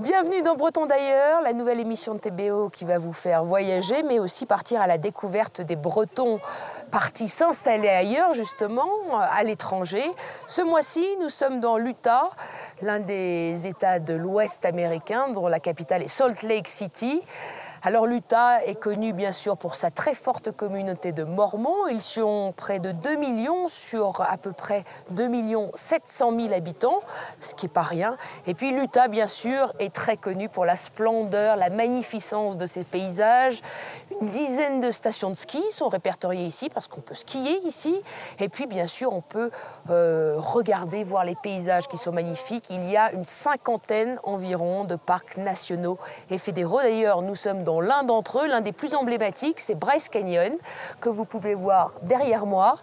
Bienvenue dans Breton d'ailleurs, la nouvelle émission de TBO qui va vous faire voyager, mais aussi partir à la découverte des Bretons partis s'installer ailleurs, justement, à l'étranger. Ce mois-ci, nous sommes dans l'Utah, l'un des États de l'Ouest américain, dont la capitale est Salt Lake City. Alors l'Utah est connu bien sûr pour sa très forte communauté de Mormons. Ils sont près de 2 millions sur à peu près 2 700 000 habitants, ce qui n'est pas rien. Et puis l'Utah bien sûr est très connu pour la splendeur, la magnificence de ses paysages. Une dizaine de stations de ski sont répertoriées ici parce qu'on peut skier ici. Et puis bien sûr on peut regarder, voir les paysages qui sont magnifiques. Il y a une cinquantaine environ de parcs nationaux et fédéraux. D'ailleurs nous sommes dans l'un d'entre eux, l'un des plus emblématiques, c'est Bryce Canyon, que vous pouvez voir derrière moi.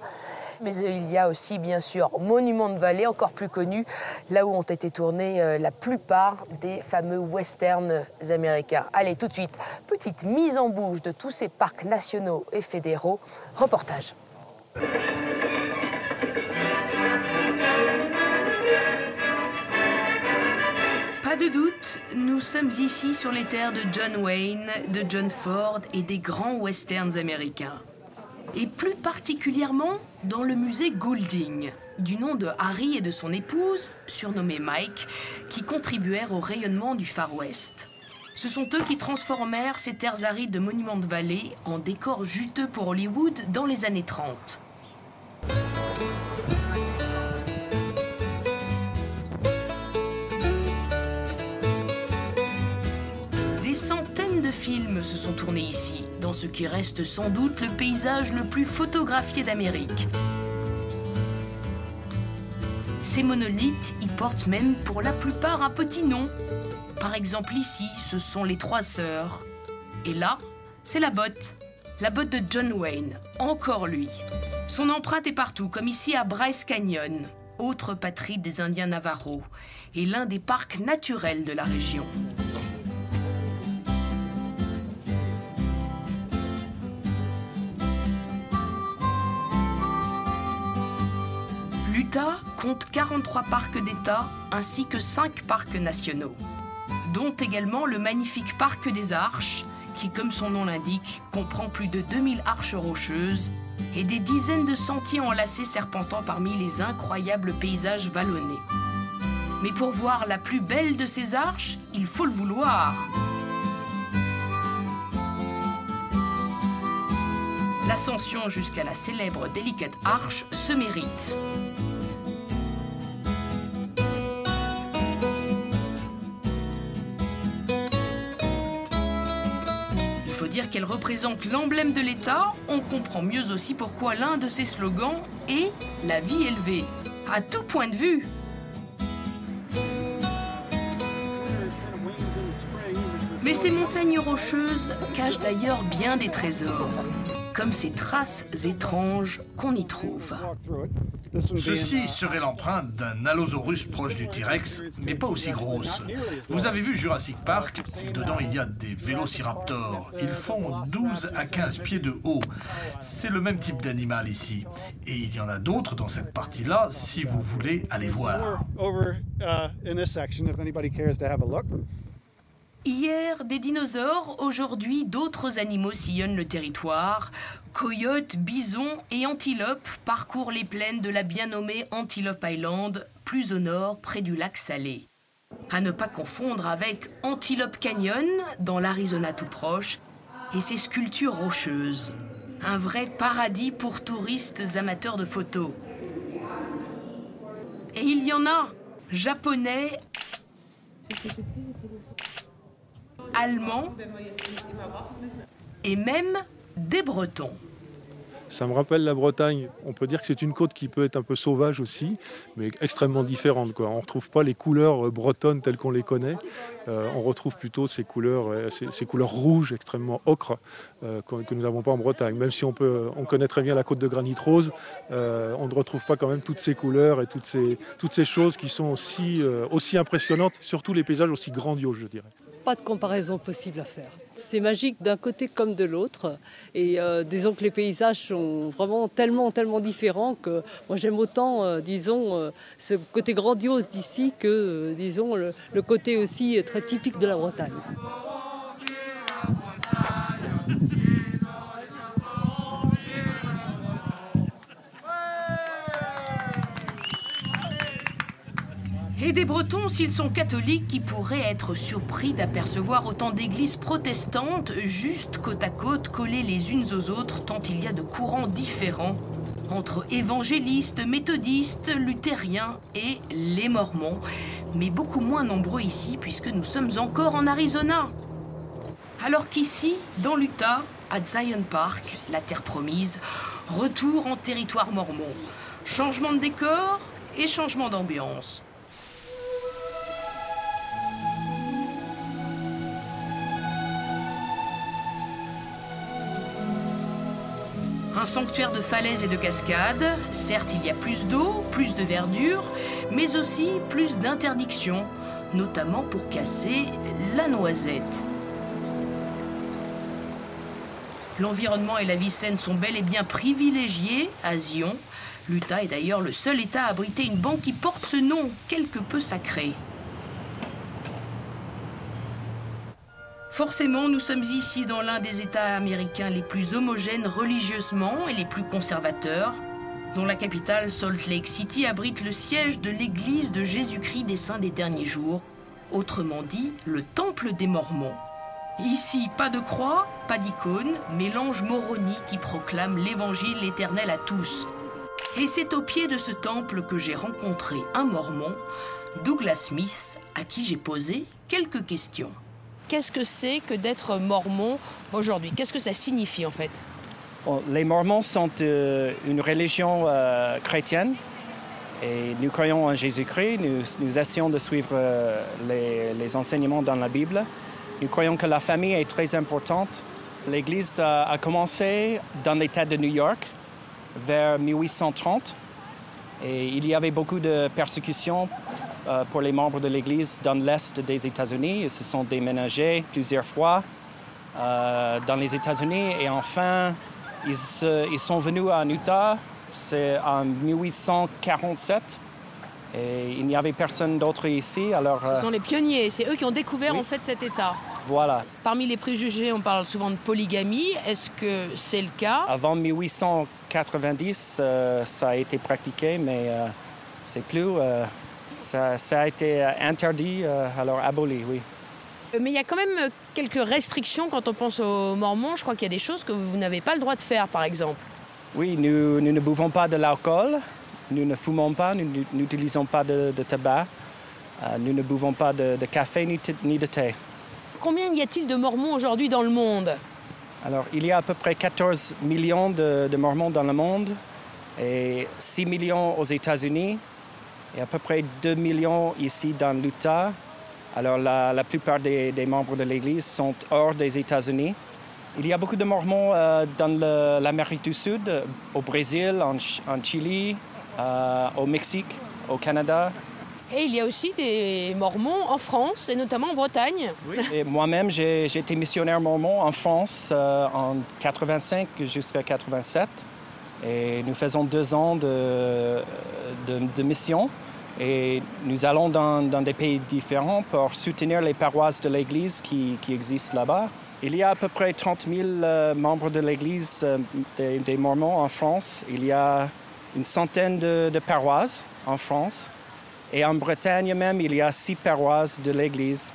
Mais il y a aussi, bien sûr, Monument Valley, encore plus connu, là où ont été tournés la plupart des fameux westerns américains. Allez, tout de suite, petite mise en bouche de tous ces parcs nationaux et fédéraux. Reportage. Pas de doute, nous sommes ici sur les terres de John Wayne, de John Ford et des grands westerns américains. Et plus particulièrement dans le musée Goulding, du nom de Harry et de son épouse, surnommée Mike, qui contribuèrent au rayonnement du Far West. Ce sont eux qui transformèrent ces terres arides de Monument Valley en décor juteux pour Hollywood dans les années 30. Des centaines de films se sont tournés ici, dans ce qui reste sans doute le paysage le plus photographié d'Amérique. Ces monolithes y portent même pour la plupart un petit nom. Par exemple ici, ce sont les Trois Sœurs. Et là, c'est la botte de John Wayne, encore lui. Son empreinte est partout, comme ici à Bryce Canyon, autre patrie des Indiens Navajo, et l'un des parcs naturels de la région. L'Utah compte 43 parcs d'État ainsi que 5 parcs nationaux, dont également le magnifique parc des Arches, qui, comme son nom l'indique, comprend plus de 2000 arches rocheuses et des dizaines de sentiers enlacés serpentant parmi les incroyables paysages vallonnés. Mais pour voir la plus belle de ces arches, il faut le vouloir. L'ascension jusqu'à la célèbre délicate arche se mérite. Il faut dire qu'elle représente l'emblème de l'État. On comprend mieux aussi pourquoi l'un de ses slogans est « La vie élevée », à tout point de vue. Mais ces montagnes rocheuses cachent d'ailleurs bien des trésors, comme ces traces étranges qu'on y trouve. Ceci serait l'empreinte d'un allosaurus proche du T-Rex, mais pas aussi grosse. Vous avez vu Jurassic Park? Dedans, il y a des vélociraptors. Ils font 12 à 15 pieds de haut. C'est le même type d'animal ici. Et il y en a d'autres dans cette partie-là, si vous voulez aller voir. Hier, des dinosaures, aujourd'hui, d'autres animaux sillonnent le territoire. Coyotes, bisons et antilopes parcourent les plaines de la bien nommée Antelope Island, plus au nord, près du lac Salé. À ne pas confondre avec Antelope Canyon, dans l'Arizona tout proche, et ses sculptures rocheuses. Un vrai paradis pour touristes amateurs de photos. Et il y en a, japonais, allemands et même des Bretons. Ça me rappelle la Bretagne. On peut dire que c'est une côte qui peut être un peu sauvage aussi, mais extrêmement différente, quoi. On ne retrouve pas les couleurs bretonnes telles qu'on les connaît. On retrouve plutôt ces couleurs rouges extrêmement ocre que nous n'avons pas en Bretagne. Même si on connaît très bien la côte de Granit Rose, on ne retrouve pas quand même toutes ces couleurs et toutes ces choses qui sont aussi impressionnantes, surtout les paysages aussi grandioses, je dirais. Pas de comparaison possible à faire. C'est magique d'un côté comme de l'autre. Et disons que les paysages sont vraiment tellement différents que moi j'aime autant, disons, ce côté grandiose d'ici que, disons, le côté aussi très typique de la Bretagne. Et des Bretons, s'ils sont catholiques, qui pourraient être surpris d'apercevoir autant d'églises protestantes juste côte à côte, collées les unes aux autres, tant il y a de courants différents entre évangélistes, méthodistes, luthériens et les mormons, mais beaucoup moins nombreux ici puisque nous sommes encore en Arizona. Alors qu'ici, dans l'Utah, à Zion Park, la terre promise, retour en territoire mormon. Changement de décor et changement d'ambiance. Un sanctuaire de falaises et de cascades. Certes, il y a plus d'eau, plus de verdure, mais aussi plus d'interdictions, notamment pour casser la noisette. L'environnement et la vie saine sont bel et bien privilégiés à Zion. L'Utah est d'ailleurs le seul État à abriter une banque qui porte ce nom, quelque peu sacré. Forcément, nous sommes ici dans l'un des États américains les plus homogènes religieusement et les plus conservateurs, dont la capitale, Salt Lake City, abrite le siège de l'église de Jésus-Christ des Saints des Derniers Jours, autrement dit, le Temple des Mormons. Ici, pas de croix, pas d'icône, mais l'ange Moroni qui proclame l'évangile éternel à tous. Et c'est au pied de ce temple que j'ai rencontré un Mormon, Douglas Smith, à qui j'ai posé quelques questions. Qu'est-ce que c'est que d'être mormon aujourd'hui? Qu'est-ce que ça signifie en fait? Bon, les Mormons sont une religion chrétienne et nous croyons en Jésus-Christ. Nous essayons de suivre les enseignements dans la Bible. Nous croyons que la famille est très importante. L'Église a commencé dans l'État de New York vers 1830 et il y avait beaucoup de persécutions pour les membres de l'Église dans l'Est des États-Unis. Ils se sont déménagés plusieurs fois dans les États-Unis et enfin, ils sont venus en Utah, c'est en 1847. Et il n'y avait personne d'autre ici. Alors, ce sont les pionniers, c'est eux qui ont découvert en fait cet État. Voilà. Parmi les préjugés, on parle souvent de polygamie. Est-ce que c'est le cas? Avant 1890, ça a été pratiqué, mais c'est plus... Ça a été interdit, alors aboli, oui. Mais il y a quand même quelques restrictions quand on pense aux Mormons. Je crois qu'il y a des choses que vous n'avez pas le droit de faire, par exemple. Oui, nous ne buvons pas de l'alcool, nous ne fumons pas, nous n'utilisons pas de tabac, nous ne buvons pas de café ni de thé. Combien y a-t-il de Mormons aujourd'hui dans le monde? Alors, il y a à peu près 14 millions de Mormons dans le monde et 6 millions aux États-Unis. Et à peu près 2 millions ici dans l'Utah. Alors la plupart des membres de l'Église sont hors des États-Unis. Il y a beaucoup de Mormons dans l'Amérique du Sud, au Brésil, en Chili, au Mexique, au Canada. Et il y a aussi des Mormons en France, et notamment en Bretagne. Oui. Et moi-même, j'ai été missionnaire mormon en France en 85 jusqu'à 87. Et nous faisons 2 ans de mission et nous allons dans des pays différents pour soutenir les paroisses de l'Église qui existent là-bas. Il y a à peu près 30 000 membres de l'Église des Mormons en France. Il y a une centaine de paroisses en France. Et en Bretagne même, il y a 6 paroisses de l'Église.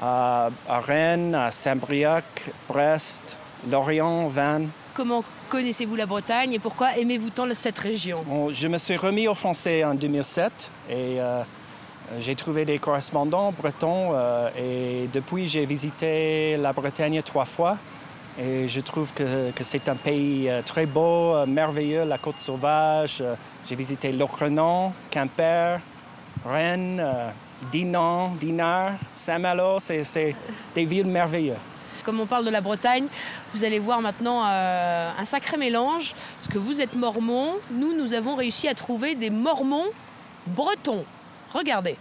À Rennes, à Saint-Brieuc, Brest, Lorient, Vannes. Comment connaissez-vous la Bretagne et pourquoi aimez-vous tant cette région? Bon, je me suis remis au français en 2007 et j'ai trouvé des correspondants bretons et depuis j'ai visité la Bretagne 3 fois et je trouve que c'est un pays très beau, merveilleux, la Côte Sauvage. J'ai visité Locronan, Quimper, Rennes, Dinan, Dinard, Saint-Malo, c'est des villes merveilleuses. Comme on parle de la Bretagne, vous allez voir maintenant un sacré mélange, parce que vous êtes mormon, nous avons réussi à trouver des mormons bretons. Regardez.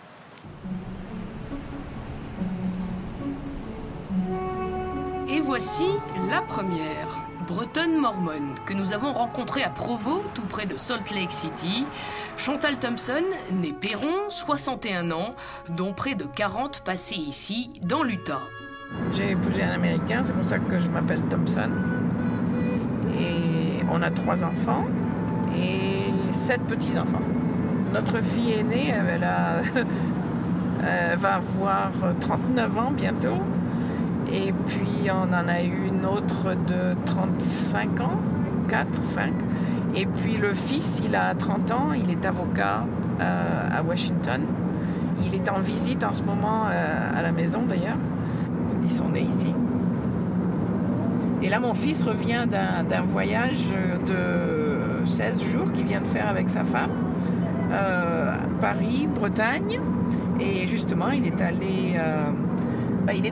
Et voici la première, bretonne mormone, que nous avons rencontrée à Provo, tout près de Salt Lake City. Chantal Thompson, née Perron, 61 ans, dont près de 40 passés ici, dans l'Utah. J'ai épousé un Américain, c'est pour ça que je m'appelle Thompson. Et on a 3 enfants et 7 petits-enfants. Notre fille aînée, elle va avoir 39 ans bientôt. Et puis on en a eu une autre de 35 ans, 4, 5. Et puis le fils, il a 30 ans, il est avocat à Washington. Il est en visite en ce moment à la maison d'ailleurs. Ils sont nés ici. Et là, mon fils revient d'un voyage de 16 jours qu'il vient de faire avec sa femme. Paris, Bretagne. Et justement, il est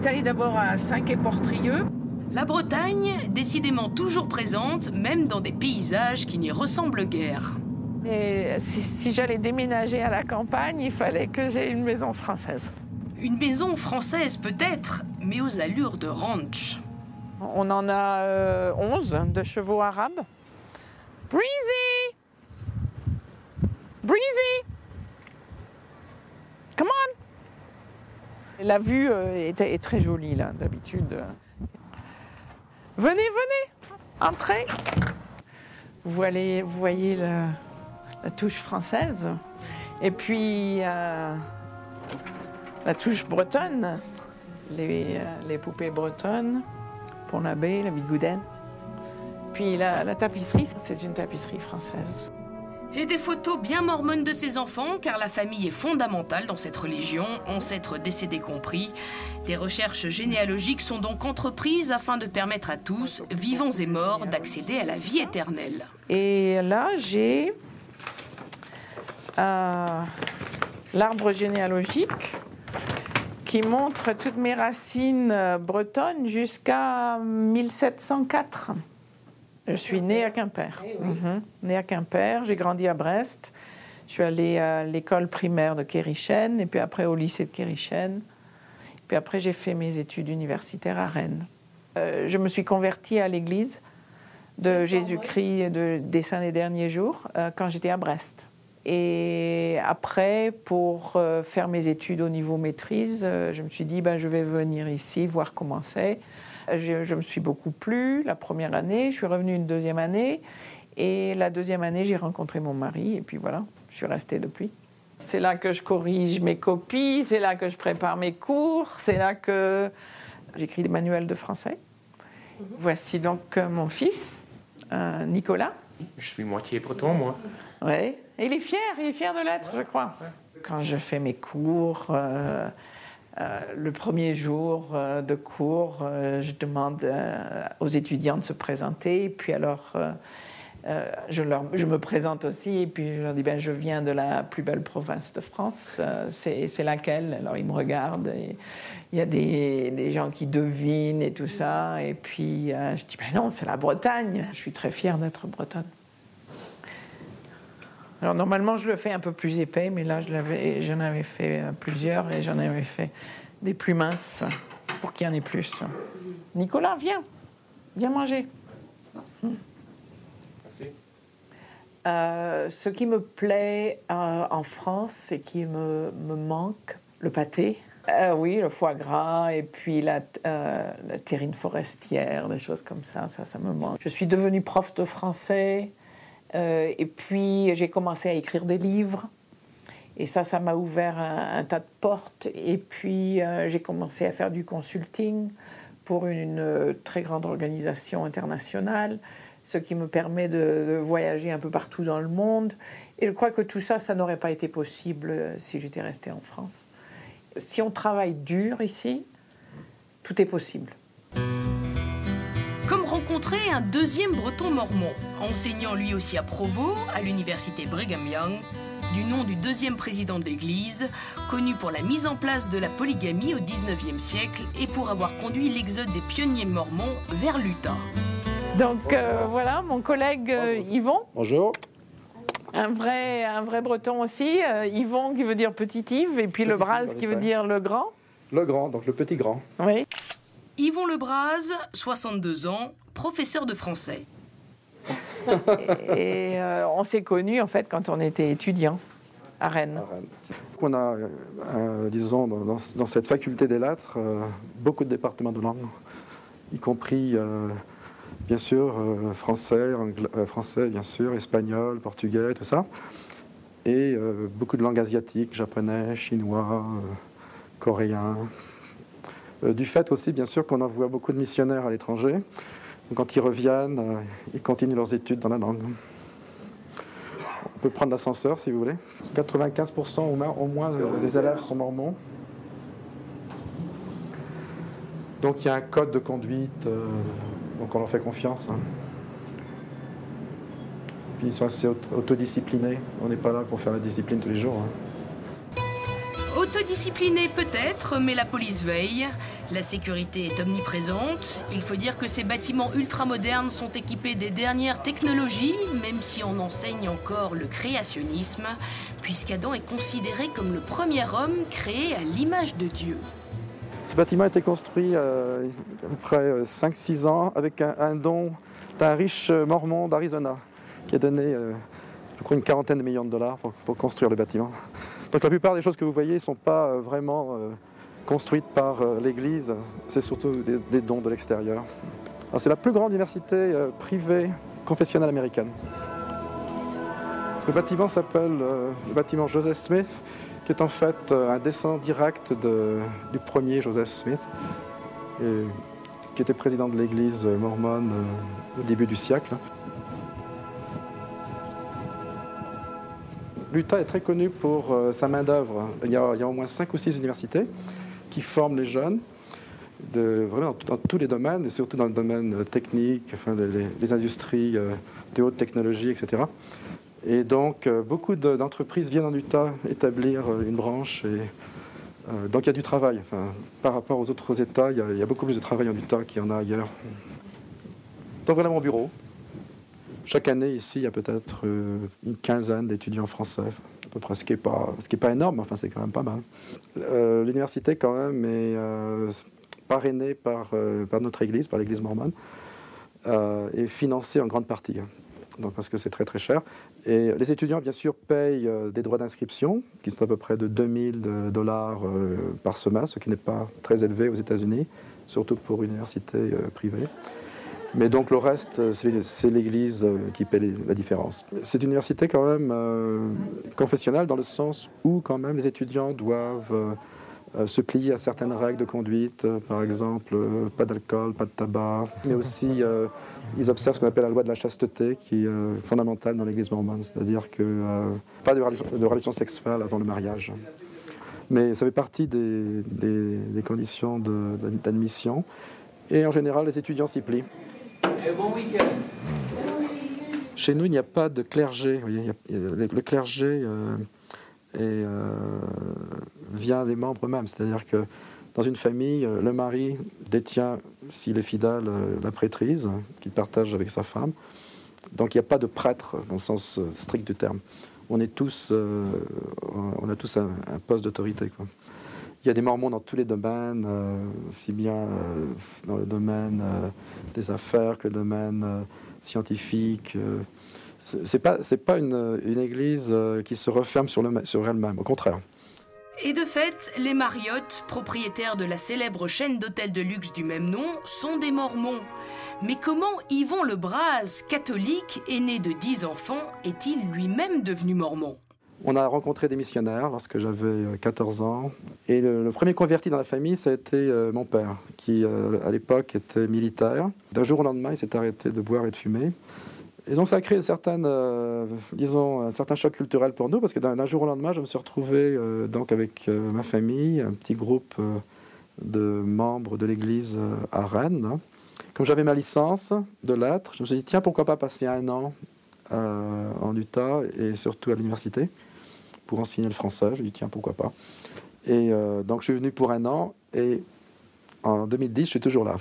allé d'abord à Saint-Quay-Portrieux. La Bretagne, décidément toujours présente, même dans des paysages qui n'y ressemblent guère. Et si j'allais déménager à la campagne, il fallait que j'aie une maison française. Une maison française peut-être, mais aux allures de ranch. On en a 11 de chevaux arabes. Breezy! Breezy! Come on! La vue est très jolie, là, d'habitude. Venez, entrez! Vous voyez la touche française. Et puis, la touche bretonne. Les poupées bretonnes. Pont-l'Abbé, la Bigouden. Puis la tapisserie, c'est une tapisserie française. Et des photos bien mormones de ses enfants, car la famille est fondamentale dans cette religion, ancêtres décédés compris. Des recherches généalogiques sont donc entreprises afin de permettre à tous, vivants et morts, d'accéder à la vie éternelle. Et là, j'ai l'arbre généalogique qui montre toutes mes racines bretonnes jusqu'à 1704. Je suis née à Quimper. Née à Quimper, j'ai grandi à Brest. Je suis allée à l'école primaire de Quérichen et puis après au lycée de Quérichen. Puis après, j'ai fait mes études universitaires à Rennes. Je me suis convertie à l'église de Jésus-Christ des Saints des Derniers Jours quand j'étais à Brest. Et après, pour faire mes études au niveau maîtrise, je me suis dit, je vais venir ici, voir comment c'est. Je me suis beaucoup plu la première année, je suis revenue une deuxième année. Et la deuxième année, j'ai rencontré mon mari, et puis voilà, je suis restée depuis. C'est là que je corrige mes copies, c'est là que je prépare mes cours, c'est là que j'écris des manuels de français. Voici donc mon fils, Nicolas. Je suis moitié breton, moi. Oui, et il est fier de l'être, je crois. Quand je fais mes cours, le premier jour de cours, je demande aux étudiants de se présenter, et puis alors je me présente aussi, et puis je leur dis je viens de la plus belle province de France, c'est laquelle? Alors ils me regardent, et il y a des gens qui devinent et tout ça, et puis je dis non, c'est la Bretagne. Je suis très fière d'être bretonne. Alors normalement je le fais un peu plus épais, mais là j'en avais fait plusieurs, et j'en avais fait des plus minces pour qu'il y en ait plus. Nicolas, viens manger. Merci. Ce qui me plaît en France, c'est qu'il me manque le pâté. Oui, le foie gras, et puis la terrine forestière, des choses comme ça me manque. Je suis devenue prof de français, et puis j'ai commencé à écrire des livres. Et ça m'a ouvert un tas de portes. Et puis, j'ai commencé à faire du consulting pour une très grande organisation internationale, ce qui me permet de voyager un peu partout dans le monde. Et je crois que tout ça n'aurait pas été possible si j'étais restée en France. Si on travaille dur ici, tout est possible. Comme rencontrer un deuxième breton mormon, enseignant lui aussi à Provo, à l'université Brigham Young, du nom du deuxième président de l'Église, connu pour la mise en place de la polygamie au XIXe siècle et pour avoir conduit l'exode des pionniers mormons vers l'Utah. Donc voilà, mon collègue Yvon. Bonjour. Un vrai breton aussi, Yvon qui veut dire petit Yves, et puis le Braz qui veut dire le grand. Le grand, donc le petit grand. Oui. Yvon Lebras, 62 ans, professeur de français. Et on s'est connus en fait quand on était étudiants à Rennes. On a, disons, dans cette faculté des lettres, beaucoup de départements de langue, y compris, bien sûr, français, bien sûr, espagnol, portugais, tout ça, et beaucoup de langues asiatiques, japonais, chinois, coréen. Du fait aussi, bien sûr, qu'on envoie beaucoup de missionnaires à l'étranger. Quand ils reviennent, ils continuent leurs études dans la langue. On peut prendre l'ascenseur si vous voulez. 95% au moins des élèves sont mormons. Donc il y a un code de conduite, donc on leur fait confiance. Puis ils sont assez autodisciplinés. On n'est pas là pour faire la discipline tous les jours. Autodiscipliné peut-être, mais la police veille. La sécurité est omniprésente. Il faut dire que ces bâtiments ultramodernes sont équipés des dernières technologies, même si on enseigne encore le créationnisme, puisqu'Adam est considéré comme le premier homme créé à l'image de Dieu. Ce bâtiment a été construit à peu près 5-6 ans avec un don d'un riche mormon d'Arizona qui a donné, je crois, une quarantaine de millions de dollars pour construire le bâtiment. Donc la plupart des choses que vous voyez ne sont pas vraiment construites par l'Église, c'est surtout des dons de l'extérieur. C'est la plus grande université privée confessionnelle américaine. Le bâtiment s'appelle le bâtiment Joseph Smith, qui est en fait un descendant direct du premier Joseph Smith, qui était président de l'Église mormone au début du siècle. L'Utah est très connu pour sa main-d'œuvre. Il y a au moins 5 ou 6 universités qui forment les jeunes, vraiment dans tous les domaines, et surtout dans le domaine technique, enfin, les industries de haute technologie, etc. Et donc, beaucoup d'entreprises viennent en Utah établir une branche. Et, donc, il y a du travail. Enfin, par rapport aux autres États, il y a beaucoup plus de travail en Utah qu'il y en a ailleurs. Donc, voilà mon bureau. Chaque année, ici, il y a peut-être une quinzaine d'étudiants français, à peu près, ce qui n'est pas énorme, mais enfin, c'est quand même pas mal. L'université, quand même, est parrainée par notre Église, par l'Église mormone, et financée en grande partie, donc, parce que c'est très très cher. Et les étudiants, bien sûr, payent des droits d'inscription, qui sont à peu près de 2000 dollars par semestre, ce qui n'est pas très élevé aux États-Unis, surtout pour une université privée. Mais donc le reste, c'est l'Église qui paie la différence. C'est une université quand même confessionnelle dans le sens où quand même les étudiants doivent se plier à certaines règles de conduite, par exemple pas d'alcool, pas de tabac, mais aussi ils observent ce qu'on appelle la loi de la chasteté qui est fondamentale dans l'Église mormone, c'est-à-dire que pas de relation sexuelle avant le mariage. Mais ça fait partie des conditions d'admission et en général les étudiants s'y plient. Bon week-end. Chez nous, il n'y a pas de clergé. Vous voyez, le clergé vient des membres eux-mêmes. C'est-à-dire que dans une famille, le mari détient, s'il est fidèle, la prêtrise qu'il partage avec sa femme. Donc il n'y a pas de prêtre dans le sens strict du terme. On a tous un poste d'autorité, quoi. Il y a des mormons dans tous les domaines, aussi bien dans le domaine des affaires que le domaine scientifique. C'est pas une église qui se referme sur elle-même, au contraire. Et de fait, les Marriott, propriétaires de la célèbre chaîne d'hôtels de luxe du même nom, sont des mormons. Mais comment Yvon Lebras, catholique, aîné de 10 enfants, est-il lui-même devenu mormon ? On a rencontré des missionnaires lorsque j'avais 14 ans. Et le premier converti dans la famille, ça a été mon père, qui à l'époque était militaire. D'un jour au lendemain, il s'est arrêté de boire et de fumer. Et donc ça a créé un certain choc culturel pour nous, parce que d'un jour au lendemain, je me suis retrouvé donc avec ma famille, un petit groupe de membres de l'église à Rennes. Comme j'avais ma licence de lettres, je me suis dit, tiens, pourquoi pas passer 1 an en Utah et surtout à l'université pour enseigner le français. Je dis tiens, pourquoi pas. Et donc je suis venu pour 1 an et En 2010, je suis toujours là.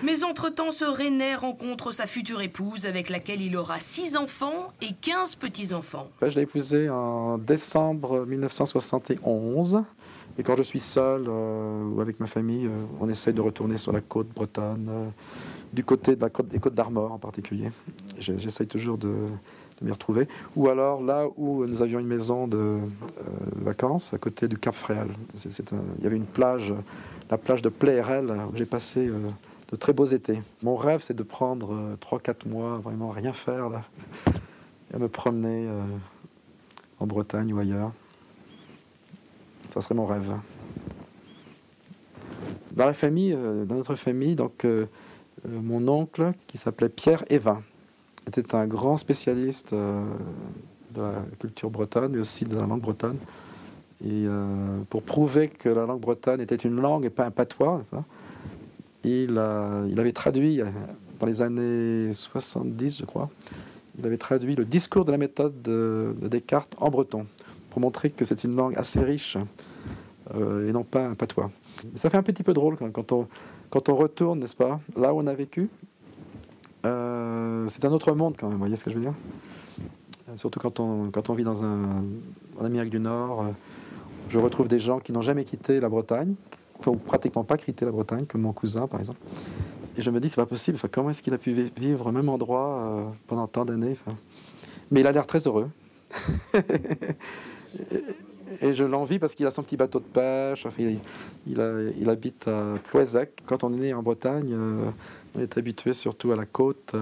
Mais entre-temps, ce Rennais rencontre sa future épouse avec laquelle il aura 6 enfants et 15 petits-enfants. Je l'ai épousée en décembre 1971. Et quand je suis seul ou avec ma famille, on essaye de retourner sur la côte bretonne, du côté des Côtes d'Armor en particulier. J'essaye toujours de m'y retrouver. Ou alors là où nous avions une maison de vacances, à côté du Cap Fréhel. Il y avait une plage, la plage de Pleyerel, où j'ai passé de très beaux étés. Mon rêve, c'est de prendre 3-4 mois, vraiment rien faire, là, et à me promener en Bretagne ou ailleurs. Ça serait mon rêve. Dans la famille, dans notre famille, donc, mon oncle, qui s'appelait Pierre Évin, était un grand spécialiste de la culture bretonne, mais aussi de la langue bretonne. Et pour prouver que la langue bretonne était une langue et pas un patois, il avait traduit, dans les années 70, je crois, il avait traduit le discours de la méthode de Descartes en breton, pour montrer que c'est une langue assez riche et non pas un patois. Ça fait un petit peu drôle quand on retourne, n'est-ce pas, là où on a vécu. C'est un autre monde quand même, vous voyez ce que je veux dire? Surtout quand on vit en Amérique du Nord. Je retrouve des gens qui n'ont jamais quitté la Bretagne, enfin, ou pratiquement pas quitté la Bretagne, comme mon cousin par exemple. Et je me dis, c'est pas possible, enfin, comment est-ce qu'il a pu vivre au même endroit pendant tant d'années, enfin. Mais il a l'air très heureux. Et je l'envie parce qu'il a son petit bateau de pêche, enfin, il habite à Plouézec. Quand on est né en Bretagne, on est habitué surtout à la côte,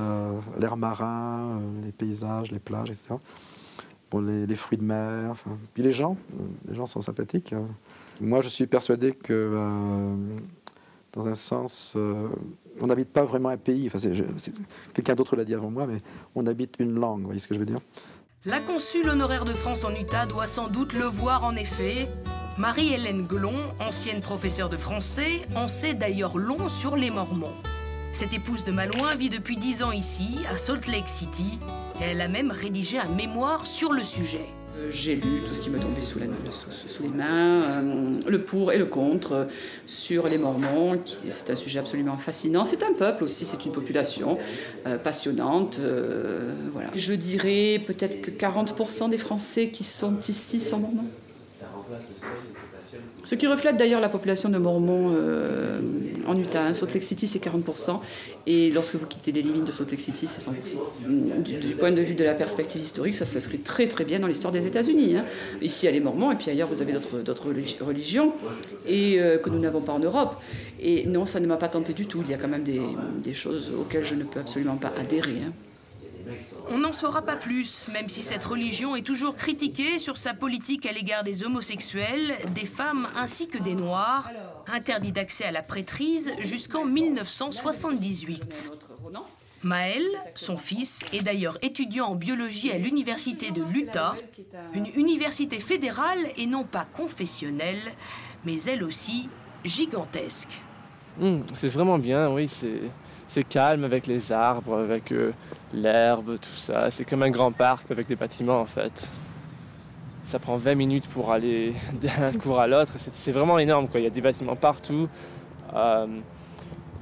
l'air marin, les paysages, les plages, etc. Bon, les fruits de mer, enfin. Puis les gens sont sympathiques. Moi, je suis persuadé que, dans un sens, on n'habite pas vraiment un pays. Enfin, quelqu'un d'autre l'a dit avant moi, mais on habite une langue, vous voyez ce que je veux dire? La consul honoraire de France en Utah doit sans doute le voir en effet. Marie-Hélène Glon, ancienne professeure de français, en sait d'ailleurs long sur les Mormons. Cette épouse de Malouin vit depuis 10 ans ici, à Salt Lake City. Et elle a même rédigé un mémoire sur le sujet. J'ai lu tout ce qui me tombait sous les mains, le pour et le contre sur les Mormons. C'est un sujet absolument fascinant. C'est un peuple aussi, c'est une population passionnante. Voilà. Je dirais peut-être que 40% des Français qui sont ici sont Mormons. Ce qui reflète d'ailleurs la population de Mormons en Utah. Salt Lake City, c'est 40%. Et lorsque vous quittez les limites de Salt Lake City, c'est 100%. Du point de vue de la perspective historique, ça s'inscrit très très bien dans l'histoire des États-Unis. Hein. Ici, il y a les Mormons, et puis ailleurs, vous avez d'autres religions et que nous n'avons pas en Europe. Et non, ça ne m'a pas tenté du tout. Il y a quand même des choses auxquelles je ne peux absolument pas adhérer. Hein. On n'en saura pas plus, même si cette religion est toujours critiquée sur sa politique à l'égard des homosexuels, des femmes ainsi que des Noirs, interdit d'accès à la prêtrise jusqu'en 1978. Maël, son fils, est d'ailleurs étudiant en biologie à l'université de l'Utah, une université fédérale et non pas confessionnelle, mais elle aussi gigantesque. C'est vraiment bien, oui, c'est calme avec les arbres, avec l'herbe, tout ça. C'est comme un grand parc avec des bâtiments, en fait. Ça prend 20 minutes pour aller d'un cours à l'autre. C'est vraiment énorme, quoi. Il y a des bâtiments partout.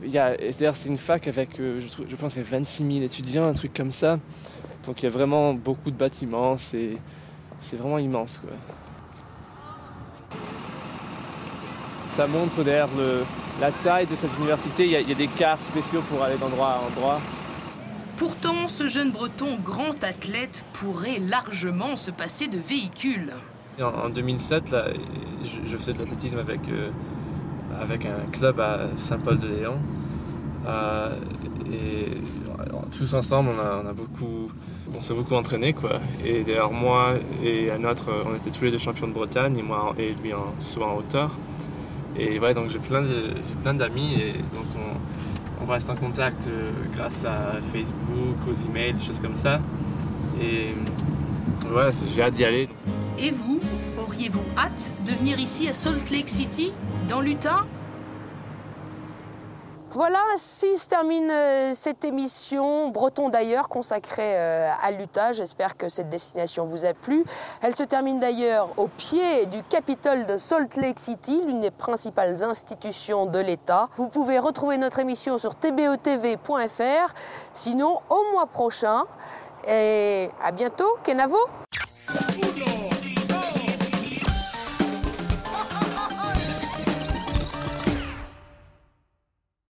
C'est-à-dire, c'est une fac avec, je pense, 26 000 étudiants, un truc comme ça. Donc, il y a vraiment beaucoup de bâtiments. C'est vraiment immense, quoi. Ça montre d'ailleurs la taille de cette université. Il y a des cars spéciaux pour aller d'endroit à endroit. Pourtant, ce jeune Breton grand athlète pourrait largement se passer de véhicule. En 2007, là, je faisais de l'athlétisme avec un club à Saint-Paul-de-Léon. Et tous ensemble, on s'est beaucoup entraîné, quoi. Et d'ailleurs, moi et un autre, on était tous les deux champions de Bretagne, et moi et lui en saut en hauteur. Et ouais, donc j'ai plein d'amis, et donc on reste en contact grâce à Facebook, aux emails, des choses comme ça. Et ouais, j'ai hâte d'y aller. Et vous, auriez-vous hâte de venir ici à Salt Lake City, dans l'Utah? Voilà, ainsi se termine cette émission Breton d'ailleurs consacrée à l'Utah. J'espère que cette destination vous a plu. Elle se termine d'ailleurs au pied du Capitole de Salt Lake City, l'une des principales institutions de l'État. Vous pouvez retrouver notre émission sur tbotv.fr. Sinon, au mois prochain. Et à bientôt, Kenavo!